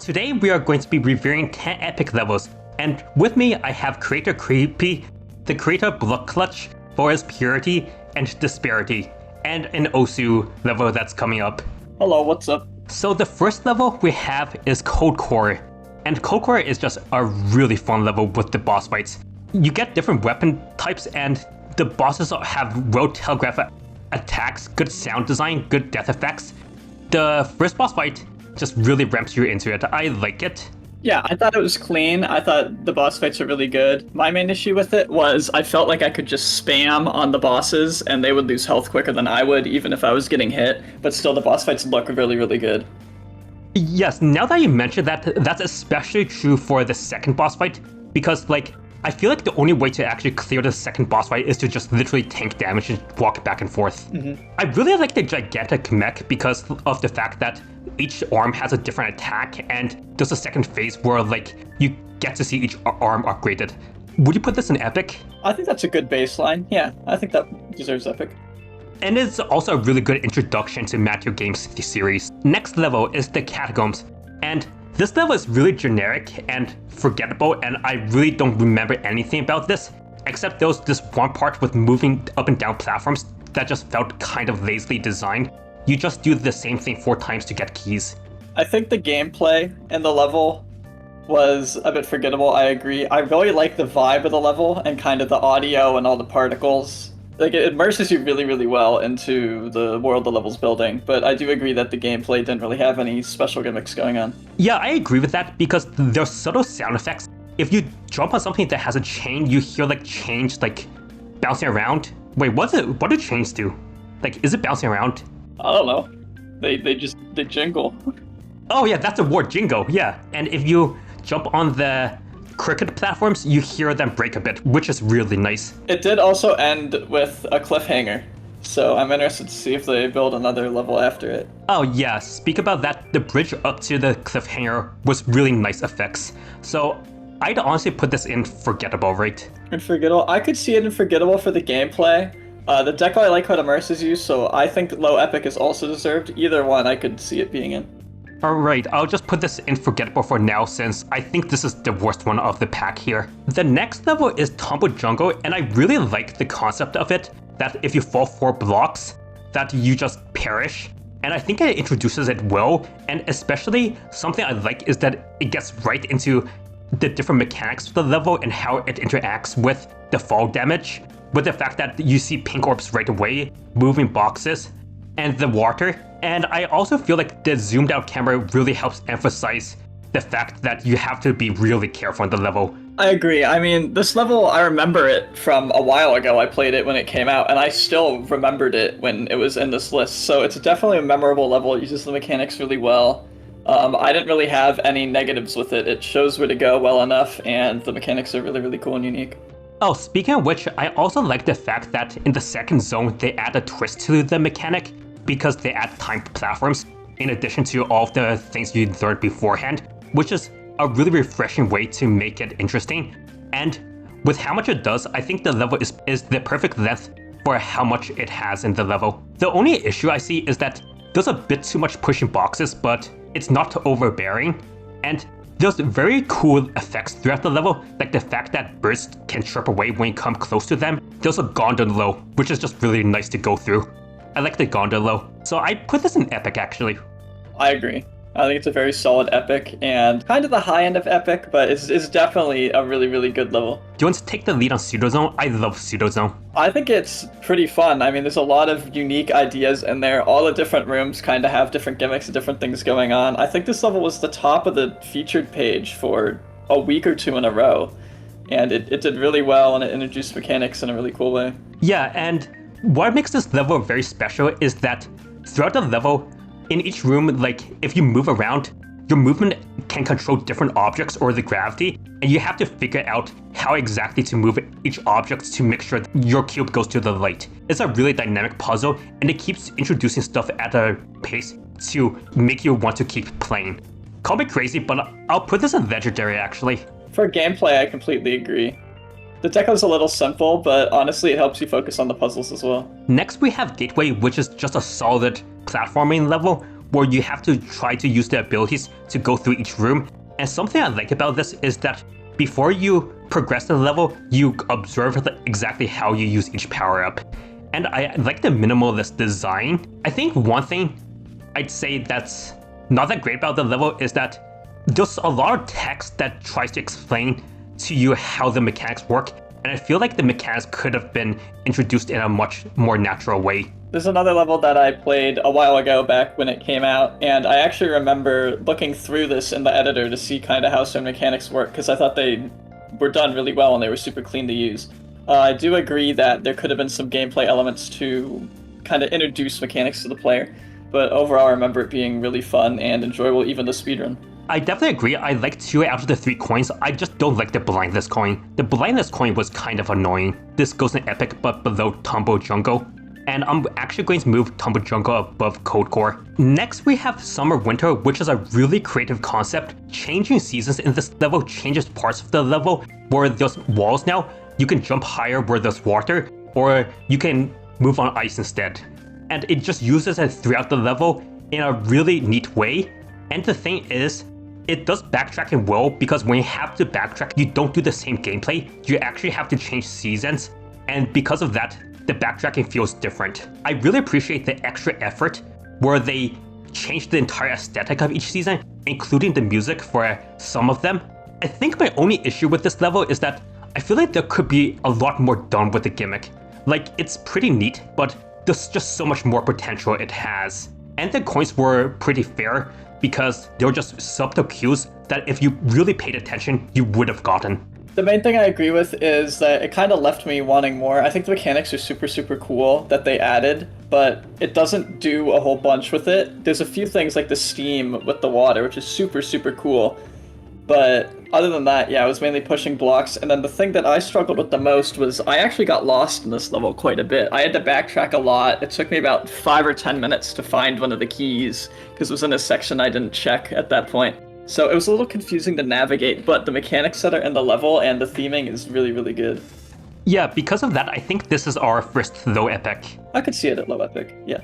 Today we are going to be reviewing 10 epic levels, and with me I have Creator Creepy, the Creator Blood Clutch for his purity and disparity, and an Osu level that's coming up. Hello, what's up? So the first level we have is Cold Core, and Cold Core is just a really fun level with the boss fights. You get different weapon types and the bosses have well telegraphed attacks, good sound design, good death effects. The first boss fight just really ramps you into it. I like it. Yeah, I thought it was clean. I thought the boss fights are really good. My main issue with it was I felt like I could just spam on the bosses and they would lose health quicker than I would, even if I was getting hit. But still, the boss fights look really, really good. Yes, now that you mentioned that, that's especially true for the second boss fight, because I feel like the only way to actually clear the second boss fight is to just literally tank damage and walk back and forth. I really like the gigantic mech because of the fact that each arm has a different attack, and there's a second phase where you get to see each arm upgraded. Would you put this in epic? I think that's a good baseline. Yeah, I think that deserves epic. And it's also a really good introduction to MattewGame's series. Next level is the Catacombs, and this level is really generic and forgettable, and I really don't remember anything about this, except there was this one part with moving up and down platforms that just felt kind of lazily designed. You just do the same thing 4 times to get keys. I think the gameplay in the level was a bit forgettable, I agree. I really like the vibe of the level and kind of the audio and all the particles. It immerses you really, really well into the world the level's building, but I do agree that the gameplay didn't really have any special gimmicks going on. Yeah, I agree with that because there's subtle sound effects. If you jump on something that has a chain, you hear chains bouncing around. Wait, what do chains do? Is it bouncing around? I don't know. They jingle. Oh yeah, that's a word, jingle, yeah. And if you jump on the cricket platforms, you hear them break a bit, which is really nice. It did also end with a cliffhanger, so I'm interested to see if they build another level after it. Oh yeah, speak about that, the bridge up to the cliffhanger was really nice effects. So I'd honestly put this in forgettable, right? In forgettable? I could see it in forgettable for the gameplay. The deco I like how it immerses you, so I think low epic is also deserved. Either one I could see it being in. Alright, I'll just put this in forgettable for now since I think this is the worst one of the pack here. The next level is Tumble Jungle, and I really like the concept of it, that if you fall 4 blocks, that you just perish. And I think it introduces it well, and especially something I like is that it gets right into the different mechanics of the level and how it interacts with the fall damage, with the fact that you see pink orbs right away, moving boxes, and the water. And I also feel like the zoomed out camera really helps emphasize the fact that you have to be really careful in the level. I agree. I mean, this level, I remember it from a while ago. I played it when it came out, and I still remembered it when it was in this list. So it's definitely a memorable level. It uses the mechanics really well. I didn't really have any negatives with it. It shows where to go well enough, and the mechanics are really, really cool and unique. Oh, speaking of which, I also like the fact that in the second zone, they add a twist to the mechanic because they add timed platforms in addition to all of the things you learned beforehand, which is a really refreshing way to make it interesting. And with how much it does, I think the level is the perfect length for how much it has in the level. The only issue I see is that there's a bit too much pushing boxes, but it's not overbearing. And there's very cool effects throughout the level, like the fact that birds can chirp away when you come close to them. There's a gondola, which is just really nice to go through. I like the gondola, so I'd put this in epic actually. I agree. I think it's a very solid epic, and kind of the high end of epic, but it's definitely a really, really good level. Do you want to take the lead on Pseudo Zone? I love Pseudo Zone. I think it's pretty fun. I mean, there's a lot of unique ideas in there. All the different rooms kind of have different gimmicks and different things going on. I think this level was the top of the featured page for a week or 2 in a row, and it did really well, and it introduced mechanics in a really cool way. Yeah, and what makes this level very special is that throughout the level, in each room, if you move around, your movement can control different objects or the gravity, and you have to figure out how exactly to move each object to make sure your cube goes to the light. It's a really dynamic puzzle, and it keeps introducing stuff at a pace to make you want to keep playing. Call me crazy, but I'll put this in legendary actually. For gameplay, I completely agree. The deco's a little simple, but honestly it helps you focus on the puzzles as well. Next we have Gateway, which is just a solid platforming level where you have to try to use the abilities to go through each room. And something I like about this is that before you progress the level, you observe exactly how you use each power-up. And I like the minimalist design. I think one thing I'd say that's not that great about the level is that there's a lot of text that tries to explain to you how the mechanics work, and I feel like the mechanics could have been introduced in a much more natural way. There's another level that I played a while ago back when it came out, and I actually remember looking through this in the editor to see kind of how certain mechanics work, because I thought they were done really well and they were super clean to use. I do agree that there could have been some gameplay elements to kind of introduce mechanics to the player, but overall I remember it being really fun and enjoyable, even the speedrun. I definitely agree. I like 2 out of the 3 coins. I just don't like the blindness coin. The blindness coin was kind of annoying. This goes in epic, but below Tumble Jungle. And I'm actually going to move Tumble Jungle above Code Core. Next, we have Summer Winter, which is a really creative concept. Changing seasons in this level changes parts of the level, where there's walls now. You can jump higher where there's water, or you can move on ice instead. And it just uses it throughout the level in a really neat way. And the thing is, it does backtracking well, because when you have to backtrack, you don't do the same gameplay. You actually have to change seasons, and because of that, the backtracking feels different. I really appreciate the extra effort where they changed the entire aesthetic of each season, including the music for some of them. I think my only issue with this level is that I feel like there could be a lot more done with the gimmick. Like, it's pretty neat, but there's just so much more potential it has. And the coins were pretty fair, because they were just subtle cues that if you really paid attention, you would have gotten. The main thing I agree with is that it kind of left me wanting more. I think the mechanics are super cool that they added, but it doesn't do a whole bunch with it. There's a few things like the steam with the water, which is super cool. But other than that, yeah, I was mainly pushing blocks. And then the thing that I struggled with the most was I actually got lost in this level quite a bit. I had to backtrack a lot. It took me about 5 or 10 minutes to find one of the keys, because it was in a section I didn't check at that point. So it was a little confusing to navigate, but the mechanics that are in the level and the theming is really good. Yeah, because of that, I think this is our first low epic. I could see it at low epic, yeah.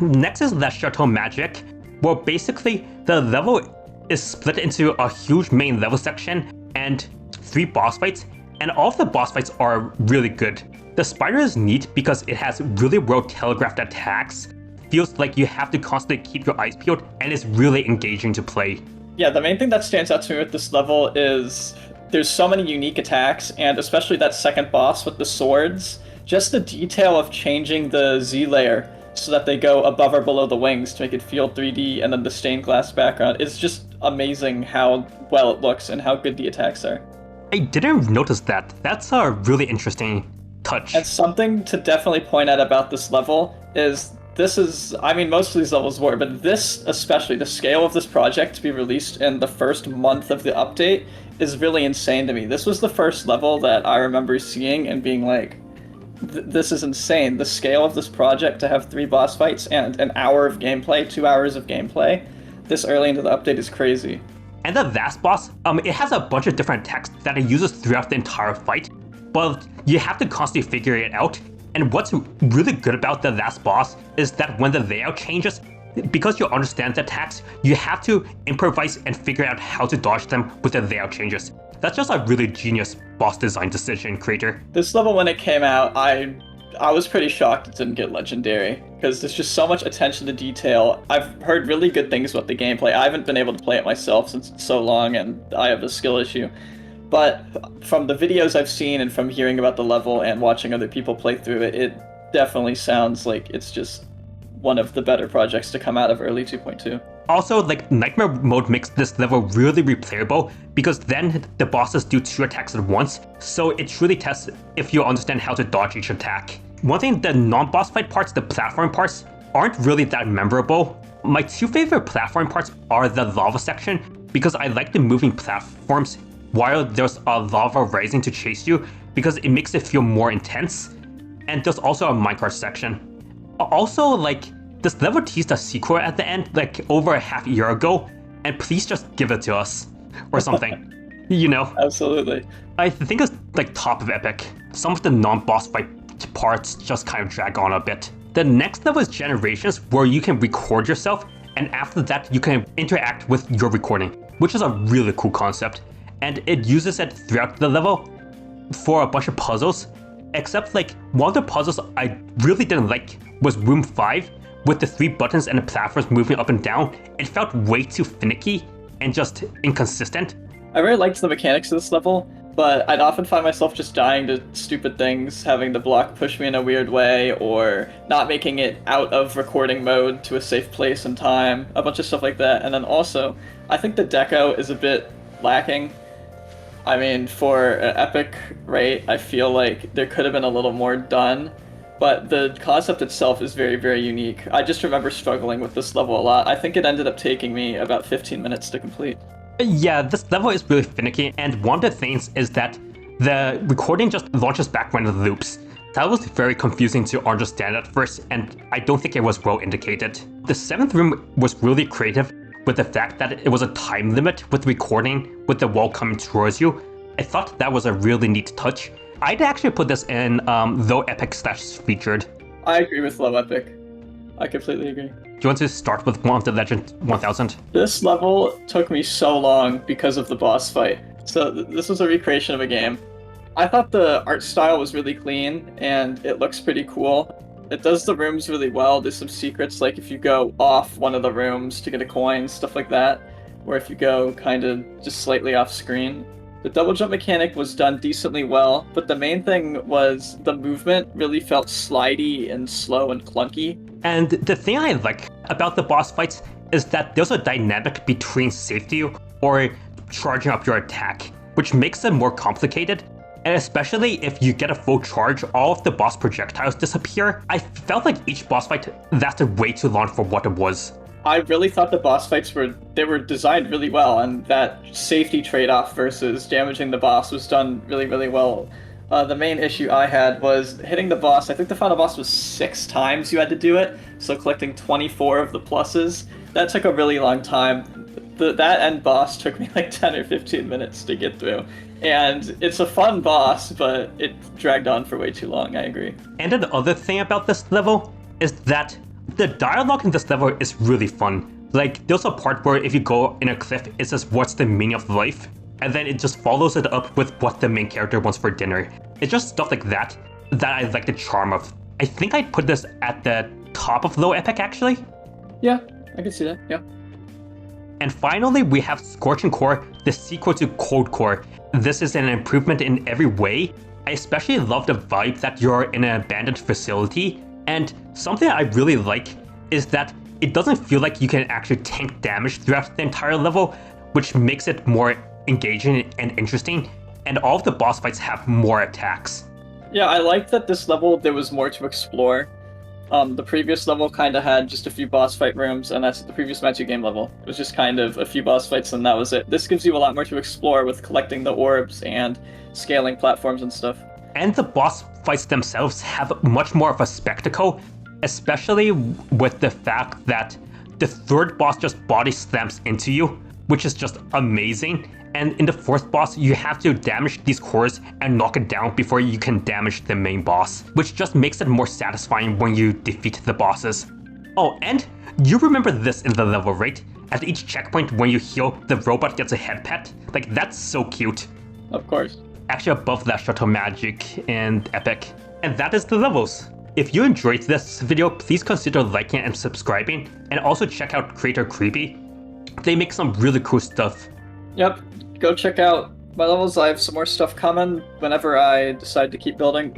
Next is the Chateau Magique, where basically the level is split into a huge main level section and 3 boss fights, and all of the boss fights are really good. The spider is neat because it has really well telegraphed attacks, feels like you have to constantly keep your eyes peeled, and it's really engaging to play. Yeah, the main thing that stands out to me with this level is there's so many unique attacks, and especially that second boss with the swords. Just the detail of changing the Z layer so that they go above or below the wings to make it feel 3D, and then the stained glass background. It's just amazing how well it looks and how good the attacks are. I didn't notice that. That's a really interesting touch. And something to definitely point out about this level is I mean, most of these levels were, but this, especially, the scale of this project to be released in the first month of the update is really insane to me. This was the first level that I remember seeing and being like, this is insane. The scale of this project to have 3 boss fights and an hour of gameplay, 2 hours of gameplay, this early into the update is crazy. And the last boss, it has a bunch of different attacks that it uses throughout the entire fight, but you have to constantly figure it out. And what's really good about the last boss is that when the layout changes, because you understand the attacks, you have to improvise and figure out how to dodge them with the layout changes. That's just a really genius boss design decision, creator. This level, when it came out, I was pretty shocked it didn't get legendary, because there's just so much attention to detail. I've heard really good things about the gameplay. I haven't been able to play it myself since it's so long and I have a skill issue. But from the videos I've seen and from hearing about the level and watching other people play through it, it definitely sounds like it's just one of the better projects to come out of early 2.2. Also, like, Nightmare mode makes this level really replayable, because then the bosses do 2 attacks at once, so it truly tests if you understand how to dodge each attack. One thing, the non-boss fight parts, the platform parts, aren't really that memorable. My 2 favorite platform parts are the lava section, because I like the moving platforms while there's a lava rising to chase you, because it makes it feel more intense. And there's also a minecart section. Also, like, this level teased a sequel at the end, like, over a half year ago, and please just give it to us, or something, you know? Absolutely. I think it's, like, top of epic. Some of the non-boss fight parts just kind of drag on a bit. The next level is Generations, where you can record yourself, and after that you can interact with your recording, which is a really cool concept. And it uses it throughout the level for a bunch of puzzles, except like one of the puzzles I really didn't like was Room 5, with the 3 buttons and the platforms moving up and down. It felt way too finicky and just inconsistent. I really liked the mechanics of this level, but I'd often find myself just dying to stupid things, having the block push me in a weird way, or not making it out of recording mode to a safe place in time, a bunch of stuff like that. And then also, I think the deco is a bit lacking. I mean, for an epic rate, I feel like there could have been a little more done, but the concept itself is very, very unique. I just remember struggling with this level a lot. I think it ended up taking me about 15 minutes to complete. Yeah, this level is really finicky, and one of the things is that the recording just launches back when it loops. That was very confusing to understand at first, and I don't think it was well indicated. The 7th room was really creative with the fact that it was a time limit with recording with the wall coming towards you. I thought that was a really neat touch. I'd actually put this in low epic / featured. I agree with low epic. I completely agree. Do you want to start with one of the Legend 1000? This level took me so long because of the boss fight. So this was a recreation of a game. I thought the art style was really clean and it looks pretty cool. It does the rooms really well. There's some secrets, like if you go off one of the rooms to get a coin, stuff like that. Or if you go kind of just slightly off screen. The double jump mechanic was done decently well, but the main thing was the movement really felt slidey and slow and clunky. And the thing I like about the boss fights is that there's a dynamic between safety or charging up your attack, which makes them more complicated. And especially if you get a full charge, all of the boss projectiles disappear. I felt like each boss fight lasted way too long for what it was. I really thought the boss fights were designed really well, and that safety trade-off versus damaging the boss was done really, really well. The main issue I had was hitting the boss. I think the final boss was 6 times you had to do it, so collecting 24 of the pluses. That took a really long time. That end boss took me like 10 or 15 minutes to get through. And it's a fun boss, but it dragged on for way too long, I agree. And the other thing about this level is that the dialogue in this level is really fun. Like, there's a part where if you go in a cliff, it says, "What's the meaning of life?" And then it just follows it up with what the main character wants for dinner. It's just stuff like that I like the charm of. I think I'd put this at the top of low epic, actually. Yeah, I can see that, yeah. And finally, we have Scorching Core, the sequel to Cold Core. This is an improvement in every way. I especially love the vibe that you're in an abandoned facility. And something I really like is that it doesn't feel like you can actually tank damage throughout the entire level, which makes it more engaging and interesting. And all of the boss fights have more attacks. Yeah, I like that this level there was more to explore. The previous level kind of had just a few boss fight rooms, and that's the previous MattewGame level. It was just kind of a few boss fights and that was it. This gives you a lot more to explore with collecting the orbs and scaling platforms and stuff. And the boss fights themselves have much more of a spectacle, especially with the fact that the 3rd boss just body slams into you, which is just amazing. And in the 4th boss, you have to damage these cores and knock it down before you can damage the main boss, which just makes it more satisfying when you defeat the bosses. Oh, and you remember this in the level, right? At each checkpoint when you heal, the robot gets a head pet. Like, that's so cute. Of course. Actually above that, Chateau Magique and Epic. And that is the levels. If you enjoyed this video, please consider liking and subscribing, and also check out Creator Creepy. They make some really cool stuff. Yep, go check out my levels. I have some more stuff coming whenever I decide to keep building.